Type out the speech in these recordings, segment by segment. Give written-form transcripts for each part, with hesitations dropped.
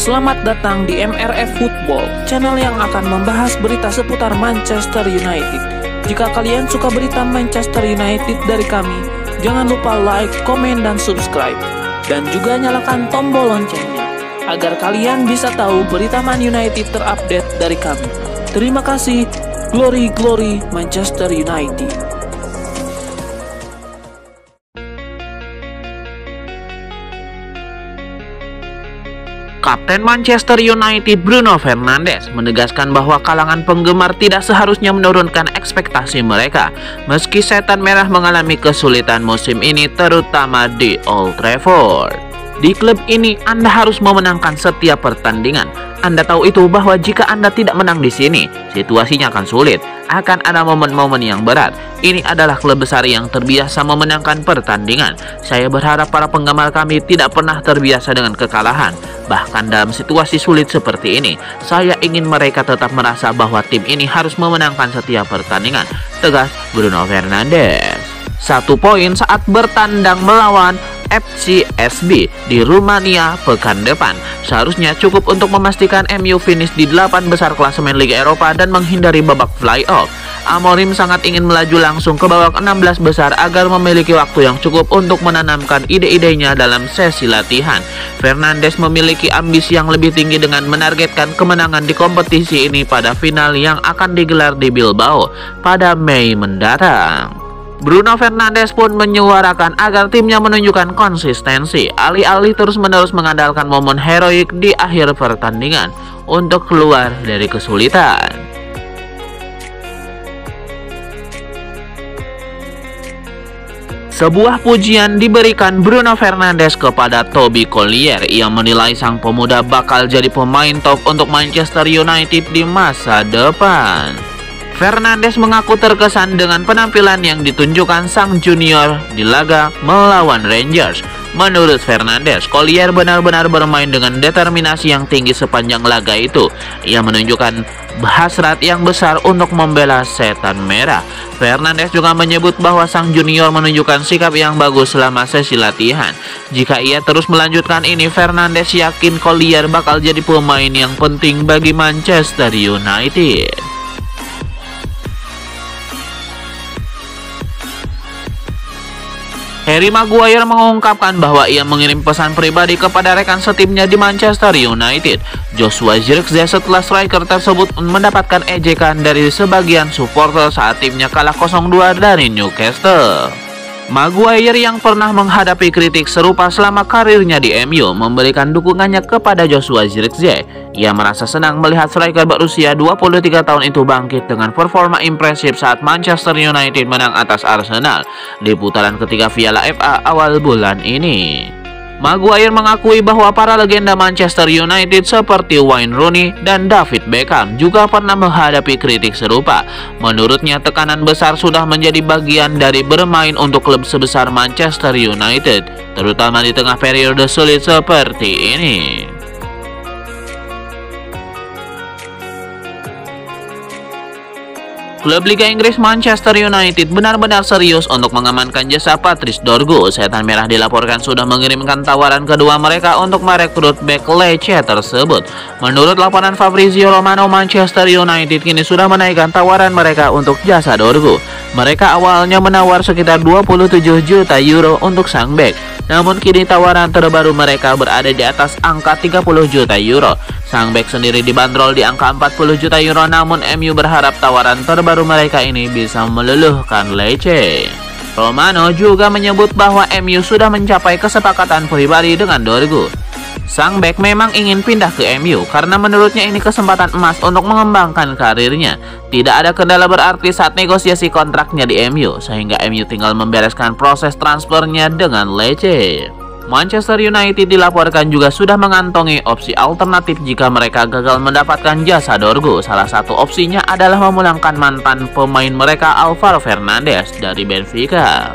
Selamat datang di MRF Football, channel yang akan membahas berita seputar Manchester United. Jika kalian suka berita Manchester United dari kami, jangan lupa like, komen, dan subscribe. Dan juga nyalakan tombol loncengnya, agar kalian bisa tahu berita Man United terupdate dari kami. Terima kasih, Glory Glory Manchester United. Kapten Manchester United Bruno Fernandes menegaskan bahwa kalangan penggemar tidak seharusnya menurunkan ekspektasi mereka meski Setan Merah mengalami kesulitan musim ini, terutama di Old Trafford. Di klub ini Anda harus memenangkan setiap pertandingan. Anda tahu itu bahwa jika Anda tidak menang di sini, situasinya akan sulit. Akan ada momen-momen yang berat. Ini adalah klub besar yang terbiasa memenangkan pertandingan. Saya berharap para penggemar kami tidak pernah terbiasa dengan kekalahan. Bahkan dalam situasi sulit seperti ini, saya ingin mereka tetap merasa bahwa tim ini harus memenangkan setiap pertandingan, tegas Bruno Fernandes. 1 poin saat bertandang melawan FCSB di Rumania pekan depan seharusnya cukup untuk memastikan MU finish di 8 besar klasemen Liga Eropa dan menghindari babak playoff. Amorim sangat ingin melaju langsung ke babak 16 besar agar memiliki waktu yang cukup untuk menanamkan ide-idenya dalam sesi latihan. Fernandes memiliki ambisi yang lebih tinggi dengan menargetkan kemenangan di kompetisi ini pada final yang akan digelar di Bilbao pada Mei mendatang. Bruno Fernandes pun menyuarakan agar timnya menunjukkan konsistensi, alih-alih terus-menerus mengandalkan momen heroik di akhir pertandingan untuk keluar dari kesulitan. Sebuah pujian diberikan Bruno Fernandes kepada Toby Collier. Ia menilai sang pemuda bakal jadi pemain top untuk Manchester United di masa depan. Fernandes mengaku terkesan dengan penampilan yang ditunjukkan sang junior di laga melawan Rangers. Menurut Fernandes, Collier benar-benar bermain dengan determinasi yang tinggi sepanjang laga itu. Ia menunjukkan hasrat yang besar untuk membela Setan Merah. Fernandes juga menyebut bahwa sang junior menunjukkan sikap yang bagus selama sesi latihan. Jika ia terus melanjutkan ini, Fernandes yakin Collier bakal jadi pemain yang penting bagi Manchester United. Harry Maguire mengungkapkan bahwa ia mengirim pesan pribadi kepada rekan setimnya di Manchester United, Joshua Zirkzee, setelah striker tersebut mendapatkan ejekan dari sebagian supporter saat timnya kalah 0-2 dari Newcastle. Maguire yang pernah menghadapi kritik serupa selama karirnya di MU memberikan dukungannya kepada Joshua Zirkzee. Ia merasa senang melihat striker berusia 23 tahun itu bangkit dengan performa impresif saat Manchester United menang atas Arsenal di putaran ketiga Piala FA awal bulan ini. Maguire mengakui bahwa para legenda Manchester United seperti Wayne Rooney dan David Beckham juga pernah menghadapi kritik serupa. Menurutnya, tekanan besar sudah menjadi bagian dari bermain untuk klub sebesar Manchester United, terutama di tengah periode sulit seperti ini. Klub Liga Inggris Manchester United benar-benar serius untuk mengamankan jasa Patrice Dorgu. Setan Merah dilaporkan sudah mengirimkan tawaran kedua mereka untuk merekrut bek Lecce tersebut. Menurut laporan Fabrizio Romano, Manchester United kini sudah menaikkan tawaran mereka untuk jasa Dorgu. Mereka awalnya menawar sekitar 27 juta euro untuk sang bek, namun kini tawaran terbaru mereka berada di atas angka 30 juta euro. Sang bek sendiri dibanderol di angka 40 juta euro, namun MU berharap tawaran terbaru mereka ini bisa meluluhkan Lecce. Romano juga menyebut bahwa MU sudah mencapai kesepakatan pribadi dengan Dorgu. Sang bek memang ingin pindah ke MU karena menurutnya ini kesempatan emas untuk mengembangkan karirnya. Tidak ada kendala berarti saat negosiasi kontraknya di MU, sehingga MU tinggal membereskan proses transfernya dengan Lecce. Manchester United dilaporkan juga sudah mengantongi opsi alternatif jika mereka gagal mendapatkan jasa Dorgu. Salah satu opsinya adalah memulangkan mantan pemain mereka Alvaro Fernandes dari Benfica.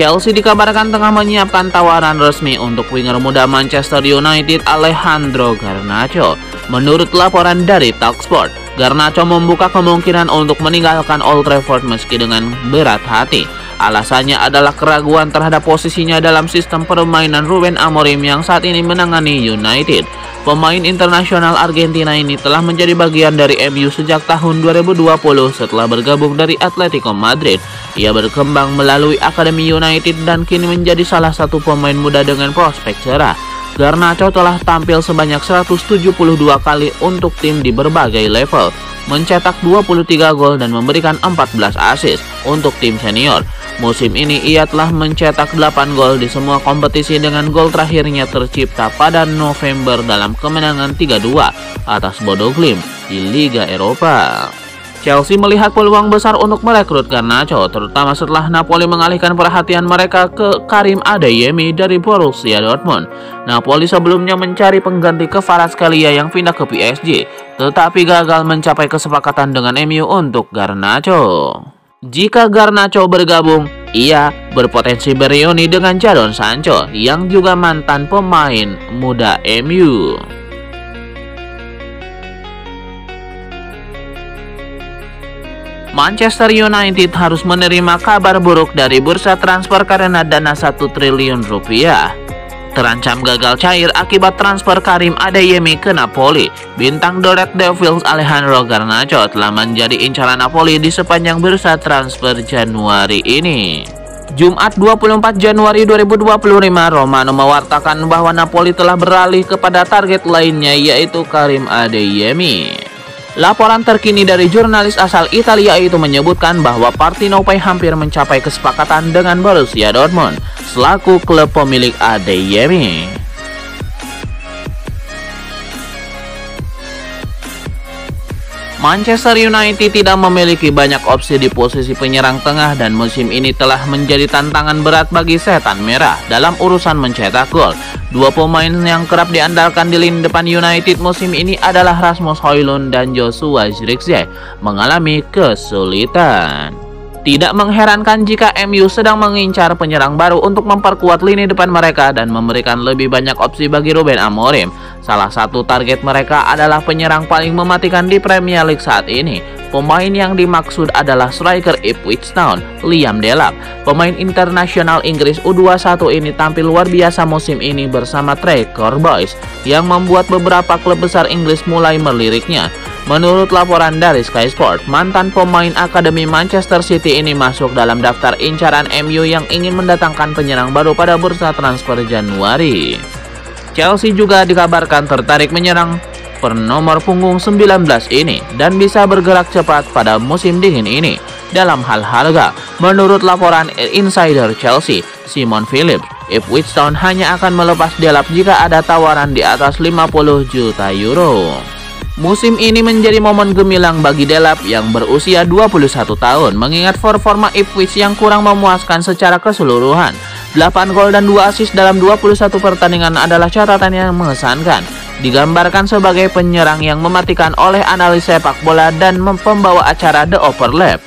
Chelsea dikabarkan tengah menyiapkan tawaran resmi untuk winger muda Manchester United Alejandro Garnacho. Menurut laporan dari Talksport, Garnacho membuka kemungkinan untuk meninggalkan Old Trafford meski dengan berat hati. Alasannya adalah keraguan terhadap posisinya dalam sistem permainan Ruben Amorim yang saat ini menangani United. Pemain internasional Argentina ini telah menjadi bagian dari MU sejak tahun 2020 setelah bergabung dari Atletico Madrid. Ia berkembang melalui Akademi United dan kini menjadi salah satu pemain muda dengan prospek cerah. Garnacho telah tampil sebanyak 172 kali untuk tim di berbagai level, mencetak 23 gol dan memberikan 14 assist untuk tim senior. Musim ini ia telah mencetak 8 gol di semua kompetisi dengan gol terakhirnya tercipta pada November dalam kemenangan 3-2 atas Bodo Glimt di Liga Eropa. Chelsea melihat peluang besar untuk merekrut Garnacho, terutama setelah Napoli mengalihkan perhatian mereka ke Karim Adeyemi dari Borussia Dortmund. Napoli sebelumnya mencari pengganti Kvaratskhelia yang pindah ke PSG, tetapi gagal mencapai kesepakatan dengan MU untuk Garnacho. Jika Garnacho bergabung, ia berpotensi bereuni dengan Jadon Sancho yang juga mantan pemain muda MU. Manchester United harus menerima kabar buruk dari bursa transfer karena dana 1 triliun rupiah. Terancam gagal cair akibat transfer Karim Adeyemi ke Napoli. Bintang The Red Devils Alejandro Garnacho telah menjadi incaran Napoli di sepanjang bursa transfer Januari ini. Jumat 24 Januari 2025, Romano mewartakan bahwa Napoli telah beralih kepada target lainnya yaitu Karim Adeyemi. Laporan terkini dari jurnalis asal Italia itu menyebutkan bahwa Partenopei hampir mencapai kesepakatan dengan Borussia Dortmund selaku klub pemilik Adeyemi. Manchester United tidak memiliki banyak opsi di posisi penyerang tengah dan musim ini telah menjadi tantangan berat bagi Setan Merah dalam urusan mencetak gol. Dua pemain yang kerap diandalkan di lini depan United musim ini adalah Rasmus Højlund dan Joshua Zirkzee mengalami kesulitan. Tidak mengherankan jika MU sedang mengincar penyerang baru untuk memperkuat lini depan mereka dan memberikan lebih banyak opsi bagi Ruben Amorim. Salah satu target mereka adalah penyerang paling mematikan di Premier League saat ini. Pemain yang dimaksud adalah striker Ipswich Town, Liam Delap. Pemain internasional Inggris U21 ini tampil luar biasa musim ini bersama Tracker Boys yang membuat beberapa klub besar Inggris mulai meliriknya. Menurut laporan dari Sky Sport, mantan pemain Akademi Manchester City ini masuk dalam daftar incaran MU yang ingin mendatangkan penyerang baru pada bursa transfer Januari. Chelsea juga dikabarkan tertarik menyerang bernomor punggung 19 ini dan bisa bergerak cepat pada musim dingin ini. Dalam hal harga, menurut laporan insider Chelsea, Simon Phillips, Ipswich Town hanya akan melepas Delap jika ada tawaran di atas 50 juta euro. Musim ini menjadi momen gemilang bagi Delap yang berusia 21 tahun mengingat performa Ipswich yang kurang memuaskan secara keseluruhan. 8 gol dan 2 assist dalam 21 pertandingan adalah catatan yang mengesankan. Digambarkan sebagai penyerang yang mematikan oleh analis sepak bola dan pembawa acara The Overlap.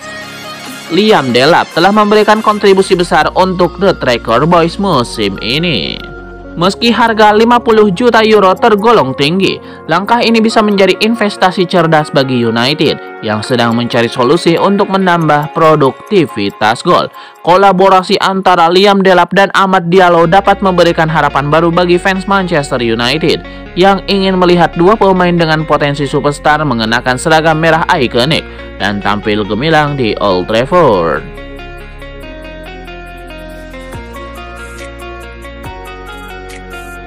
Liam Delap telah memberikan kontribusi besar untuk The Tracker Boys musim ini. Meski harga 50 juta euro tergolong tinggi, langkah ini bisa menjadi investasi cerdas bagi United yang sedang mencari solusi untuk menambah produktivitas gol. Kolaborasi antara Liam Delap dan Amad Diallo dapat memberikan harapan baru bagi fans Manchester United yang ingin melihat dua pemain dengan potensi superstar mengenakan seragam merah ikonik dan tampil gemilang di Old Trafford.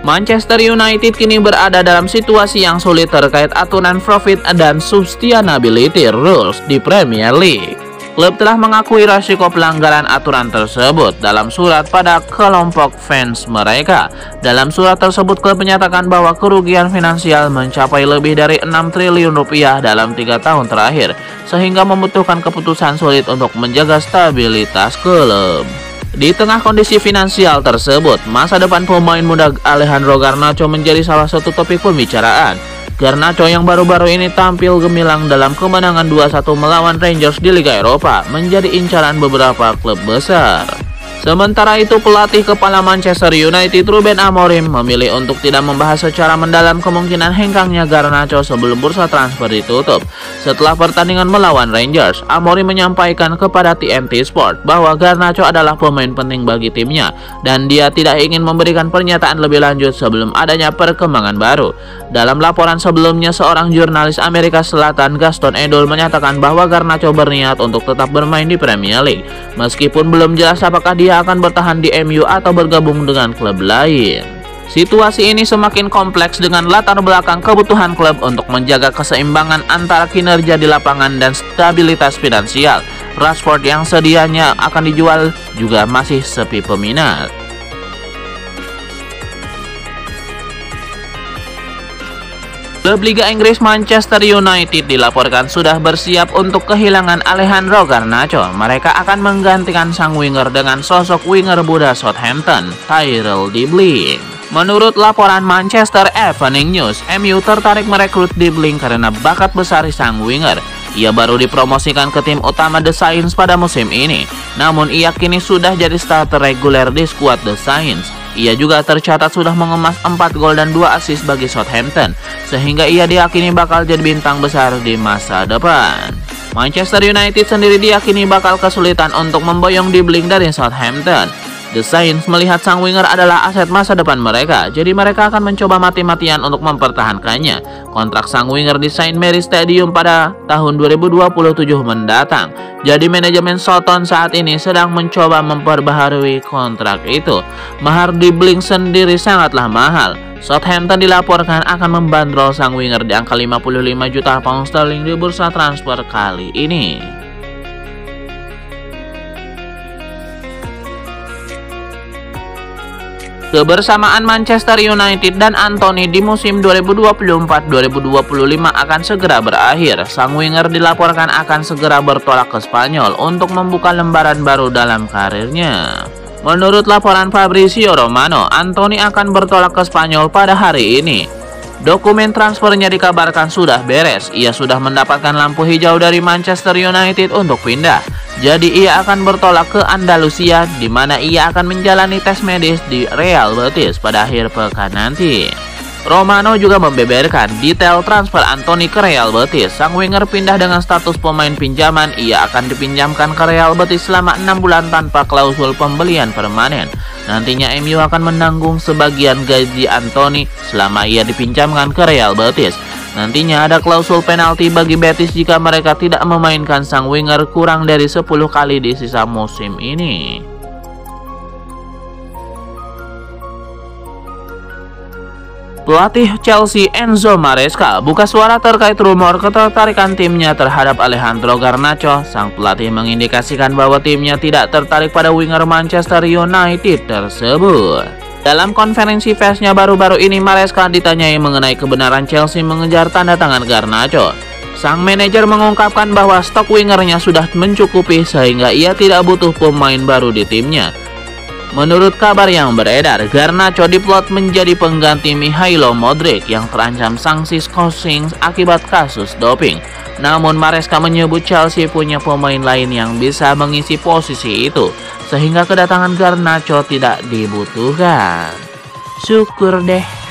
Manchester United kini berada dalam situasi yang sulit terkait aturan profit dan sustainability rules di Premier League. Klub telah mengakui risiko pelanggaran aturan tersebut dalam surat pada kelompok fans mereka. Dalam surat tersebut, klub menyatakan bahwa kerugian finansial mencapai lebih dari 6 triliun rupiah dalam 3 tahun terakhir, sehingga membutuhkan keputusan sulit untuk menjaga stabilitas klub. Di tengah kondisi finansial tersebut, masa depan pemain muda Alejandro Garnacho menjadi salah satu topik pembicaraan. Garnacho yang baru-baru ini tampil gemilang dalam kemenangan 2-1 melawan Rangers di Liga Eropa menjadi incaran beberapa klub besar. Sementara itu, pelatih kepala Manchester United Ruben Amorim memilih untuk tidak membahas secara mendalam kemungkinan hengkangnya Garnacho sebelum bursa transfer ditutup. Setelah pertandingan melawan Rangers, Amorim menyampaikan kepada TNT Sport bahwa Garnacho adalah pemain penting bagi timnya dan dia tidak ingin memberikan pernyataan lebih lanjut sebelum adanya perkembangan baru. Dalam laporan sebelumnya, seorang jurnalis Amerika Selatan, Gaston Edul, menyatakan bahwa Garnacho berniat untuk tetap bermain di Premier League, meskipun belum jelas apakah dia akan bertahan di MU atau bergabung dengan klub lain. Situasi ini semakin kompleks dengan latar belakang kebutuhan klub untuk menjaga keseimbangan antara kinerja di lapangan dan stabilitas finansial. Rashford yang sedianya akan dijual juga masih sepi peminat. Klub Liga Inggris Manchester United dilaporkan sudah bersiap untuk kehilangan Alejandro Garnacho. Mereka akan menggantikan sang winger dengan sosok winger muda Southampton, Tyrell Dibling. Menurut laporan Manchester Evening News, MU tertarik merekrut Dibling karena bakat besar sang winger. Ia baru dipromosikan ke tim utama The Saints pada musim ini, namun ia kini sudah jadi starter reguler di skuad The Saints. Ia juga tercatat sudah mengemas 4 gol dan 2 assist bagi Southampton, sehingga ia diyakini bakal jadi bintang besar di masa depan. Manchester United sendiri diyakini bakal kesulitan untuk memboyong Dibling dari Southampton. The Saints melihat sang winger adalah aset masa depan mereka, jadi mereka akan mencoba mati-matian untuk mempertahankannya. Kontrak sang winger di St. Mary's Stadium pada tahun 2027 mendatang. Jadi manajemen Soton saat ini sedang mencoba memperbaharui kontrak itu. Mahar Dibling sendiri sangatlah mahal. Southampton dilaporkan akan membandrol sang winger di angka 55 juta pound sterling di bursa transfer kali ini. Kebersamaan Manchester United dan Anthony di musim 2024-2025 akan segera berakhir. Sang winger dilaporkan akan segera bertolak ke Spanyol untuk membuka lembaran baru dalam karirnya. Menurut laporan Fabrizio Romano, Anthony akan bertolak ke Spanyol pada hari ini. Dokumen transfernya dikabarkan sudah beres. Ia sudah mendapatkan lampu hijau dari Manchester United untuk pindah. Jadi ia akan bertolak ke Andalusia, di mana ia akan menjalani tes medis di Real Betis pada akhir pekan nanti. Romano juga membeberkan detail transfer Anthony ke Real Betis. Sang winger pindah dengan status pemain pinjaman. Ia akan dipinjamkan ke Real Betis selama 6 bulan tanpa klausul pembelian permanen. Nantinya MU akan menanggung sebagian gaji Anthony selama ia dipinjamkan ke Real Betis. Nantinya ada klausul penalti bagi Betis jika mereka tidak memainkan sang winger kurang dari 10 kali di sisa musim ini. Pelatih Chelsea Enzo Maresca buka suara terkait rumor ketertarikan timnya terhadap Alejandro Garnacho. Sang pelatih mengindikasikan bahwa timnya tidak tertarik pada winger Manchester United tersebut. Dalam konferensi persnya baru-baru ini, Maresca ditanyai mengenai kebenaran Chelsea mengejar tanda tangan Garnacho. Sang manajer mengungkapkan bahwa stok wingernya sudah mencukupi sehingga ia tidak butuh pemain baru di timnya. Menurut kabar yang beredar, Garnacho diplot menjadi pengganti Mikhailo Modric yang terancam sanksi skorsing akibat kasus doping. Namun Maresca menyebut Chelsea punya pemain lain yang bisa mengisi posisi itu, sehingga kedatangan Garnacho tidak dibutuhkan. Syukur deh.